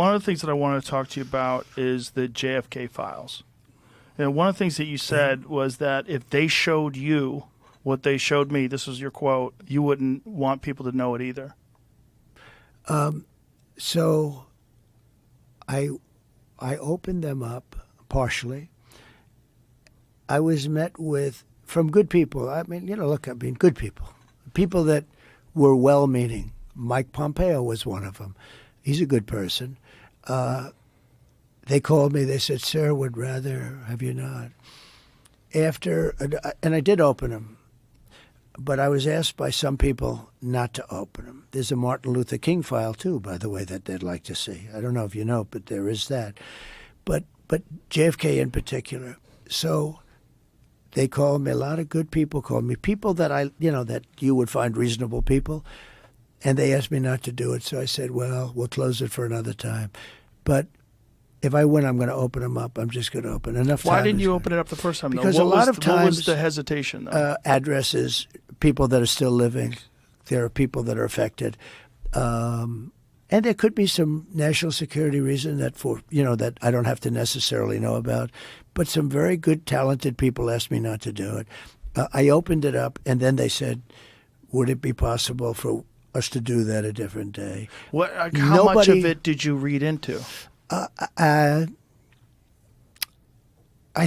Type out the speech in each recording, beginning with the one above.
One of the things that I want to talk to you about is the JFK Files. And one of the things that you said was that if they showed you what they showed me, this was your quote, you wouldn't want people to know it either. So I opened them up partially. I was met with, from good people, good people. People that were well-meaning. Mike Pompeo was one of them. He's a good person. They called me. They said, "Sir, would rather have you not." And I did open them, but I was asked by some people not to open them. There's a Martin Luther King file too, by the way, that they'd like to see. I don't know if you know, but there is that. But JFK in particular. So they called me. A lot of good people called me. People that that you would find reasonable people. And they asked me not to do it. So I said, well, we'll close it for another time. But if I win, I'm going to open them up. I'm just going to open enough time. Why didn't you open it up the first time? Because though? a lot of times, what was the hesitation, though? Addresses, people that are still living. There are people that are affected. And there could be some national security reason that I don't have to necessarily know about. But some very good, talented people asked me not to do it. I opened it up, and then they said, would it be possible for us to do that a different day? How much of it did you read into? I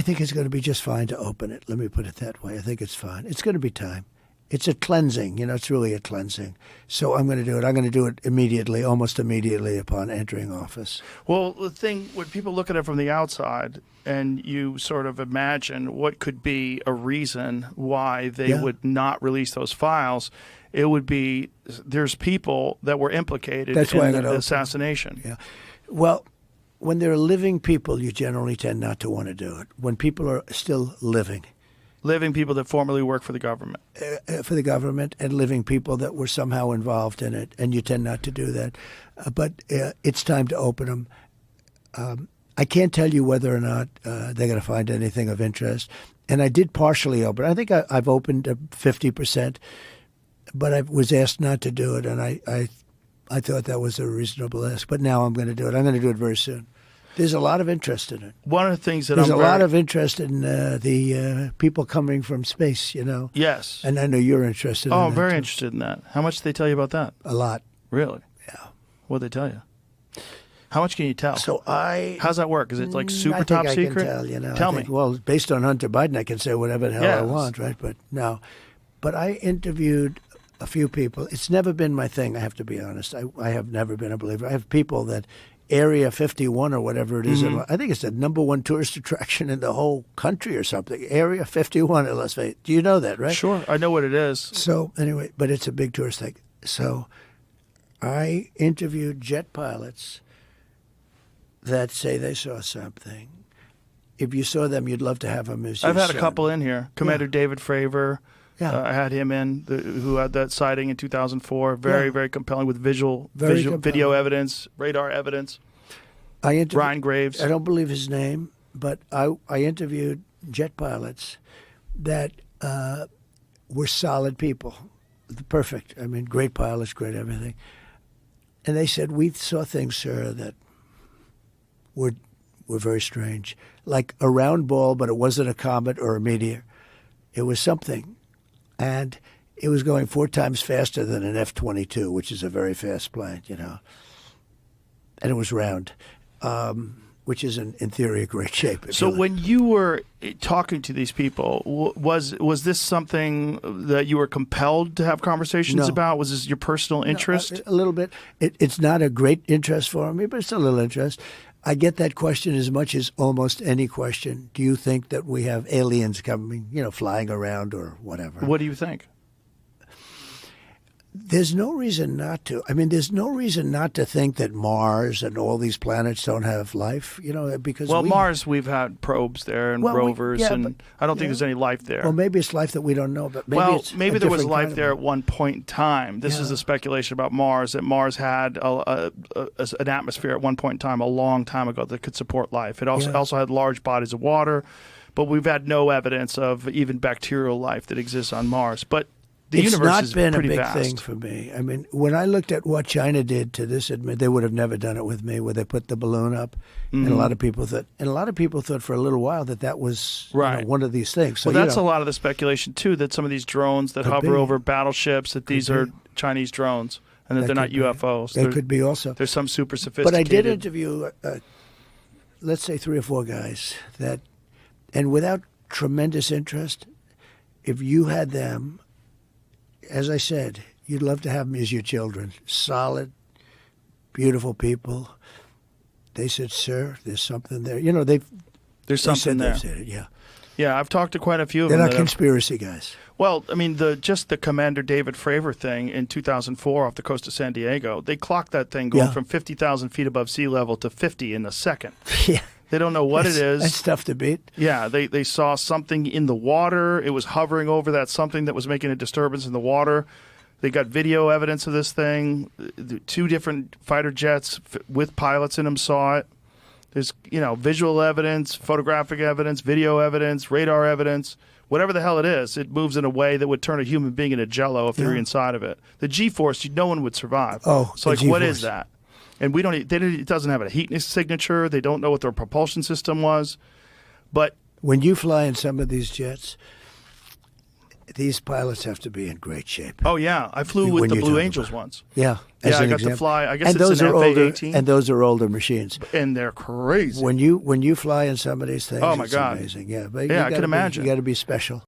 think it's going to be just fine to open it. Let me put it that way. I think it's fine. It's going to be time. It's a cleansing. It's really a cleansing. So I'm going to do it. I'm going to do it immediately, almost immediately upon entering office. Well, the thing, when people look at it from the outside and you sort of imagine what could be a reason why they would not release those files, it would be there's people that were implicated in the assassination. Yeah. Well, when there are living people, you generally tend not to want to do it. When people are still living. Living people that formerly work for the government. For the government, and living people that were somehow involved in it, and you tend not to do that. But it's time to open them. I can't tell you whether or not they're going to find anything of interest. And I did partially open. I think I've opened 50%. But I was asked not to do it, and I thought that was a reasonable ask. But now I'm going to do it. I'm going to do it very soon. There's a lot of interest in it. One of the things that there's a lot of interest in the people coming from space, Yes. And I know you're interested in that. Oh, I'm very interested in that. How much did they tell you about that? A lot. Really? Yeah. What did they tell you? How much can you tell? So how's that work? Is it like super I top think secret? I can tell, Tell me. Well, based on Hunter Biden, I can say whatever the hell I want, right? But no. But I interviewed a few people. It's never been my thing, I have to be honest. I have never been a believer. I have people that Area 51 or whatever it is. Mm-hmm. I think it's the #1 tourist attraction in the whole country or something. Area 51 in Las Vegas. Do you know that, right? Sure. I know what it is. So anyway, but it's a big tourist thing. So I interviewed jet pilots that say they saw something. If you saw them, you'd love to have them as your I've had son. a couple in here. Commander David Fravor. Yeah. I had him in, who had that sighting in 2004. Very compelling with video evidence, radar evidence. Ryan Graves. I don't believe his name, but I interviewed jet pilots that were solid people. Perfect. I mean, great pilots, great everything. And they said, we saw things, sir, that were very strange. Like a round ball, but it wasn't a comet or a meteor. It was something. And it was going 4 times faster than an F-22, which is a very fast plane, And it was round, which is, in theory, a great shape. So when you were talking to these people, was this something that you were compelled to have conversations about? Was this your personal interest? No, a little bit. It's not a great interest for me, but it's a little interest. I get that question as much as almost any question. Do you think that we have aliens coming, flying around or whatever? What do you think? There's no reason not to. I mean, there's no reason not to think that Mars and all these planets don't have life, because Mars, we've had probes there and rovers, and I don't think there's any life there. Well, maybe it's life that we don't know, but maybe there was life there at one point in time. This is a speculation about Mars, that Mars had an atmosphere at one point in time, a long time ago, that could support life. It also had large bodies of water, but we've had no evidence of even bacterial life that exists on Mars. But it's universe not is been a pretty big vast. thing for me. I mean, when I looked at what China did to this, they would have never done it with me, where they put the balloon up, and a lot of people thought, for a little while that was Right. one of these things. So, Well, that's a lot of the speculation too, that some of these drones that hover over battleships, that these are Chinese drones, and that they're not UFOs. They could be also. There's some super sophisticated. But I did interview, let's say, 3 or 4 guys and without tremendous interest, if you had them, as I said, you'd love to have them as your children. Solid, beautiful people. They said, "Sir, there's something there." There's something there. They've said it, yeah. Yeah, I've talked to quite a few of They're them. not conspiracy guys. Well, I mean, just the Commander David Fravor thing in 2004 off the coast of San Diego, they clocked that thing going from 50,000 feet above sea level to 50 in a second. Yeah. They don't know what it is. That's tough to beat. Yeah, they saw something in the water. It was hovering over that something that was making a disturbance in the water. They got video evidence of this thing. 2 different fighter jets with pilots in them saw it. There's, visual evidence, photographic evidence, video evidence, radar evidence. Whatever the hell it is, it moves in a way that would turn a human being into jello if they're inside of it. The G-force, no one would survive. Oh, so like, what is that? And we don't. It doesn't have a heat signature. They don't know what their propulsion system was. But when you fly in some of these jets, these pilots have to be in great shape. Oh yeah, I flew with the Blue Angels once. Yeah, yeah, I got to fly. I guess and it's those an are FA-18, and those are older machines. And they're crazy. When you fly in some of these things, oh my it's God, amazing. Yeah, but yeah, I can imagine. You got to be special.